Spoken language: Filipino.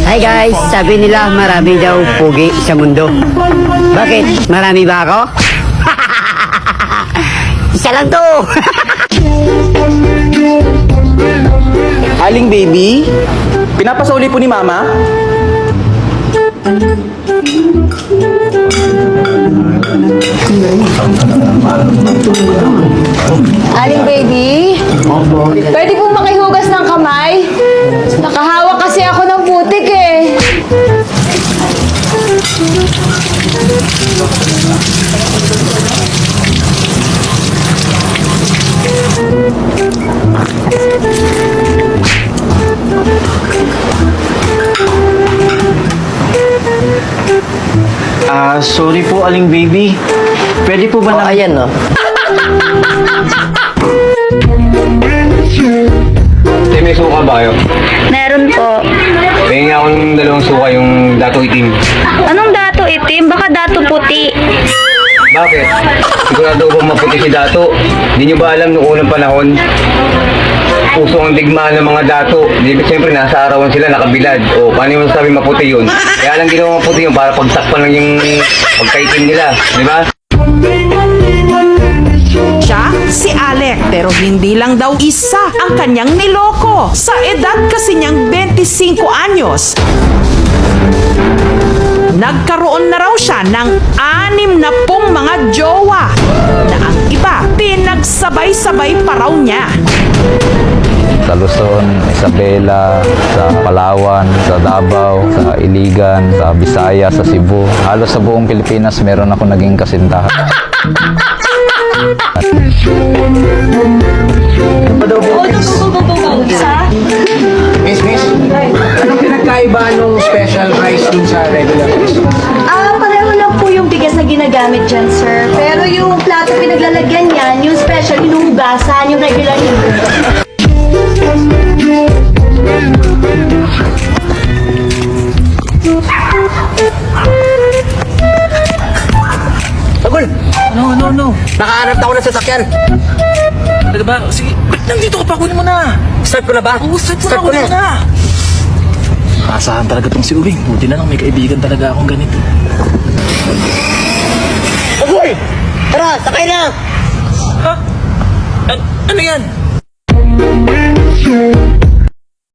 Hi guys, sabi nila marami daw pugi sa mundo. Bakit? Marami ba ako? Isa lang to. Aling baby, pinapasuli po ni mama? Aling baby, pwede pong makihugas ng kamay? Nakahawak kasi ako ng putik eh. Sorry po, Aling baby. Pwede po ba na... Ayan no. May suka ba kayo? Meron po. May nga ako ng dalawang suka, yung dato itim. Anong dato itim? Baka dato puti. Bakit? Sigurado bang maputi si dato? Hindi nyo ba alam noong unang panahon? Puso ang digmaan ng mga dato. Di ba siyempre nasa arawan sila nakabilad. O paano mo sabi maputi yun? Kaya lang ginawa maputi yun para pagsakpan lang yung pagkaitim nila. Di ba? Siya, si Alec, pero hindi lang daw isa ang kanyang niloko. Sa edad kasi niyang 25 anyos, nagkaroon na raw siya ng 60 mga jowa na ang iba pinagsabay-sabay pa raw niya. Sa Luzon, Isabela, sa Palawan, sa Davao, sa Iligan, sa Visayas, sa Cebu. Halos sa buong Pilipinas meron ako naging kasintahan. Miss, anong pinagkaiba nung special rice dun sa regular rice? Pareho lang po yung bigas na ginagamit dyan, sir. Pero yung plato pinaglalagyan yan, yung special, hinuhugasan, yung regular hinuhugasan. Tagol! No. Nakahanap na ako ng sasakyan. Talaga ba? Sige, nandito ka pa, kunin mo na. Start ko na ba? Oo, start mo na, kunin mo na. Asahan talaga tong si Uring. Buti na lang, may kaibigan talaga akong ganito. Tagol! Tara, sakay na! Ha? Ano yan?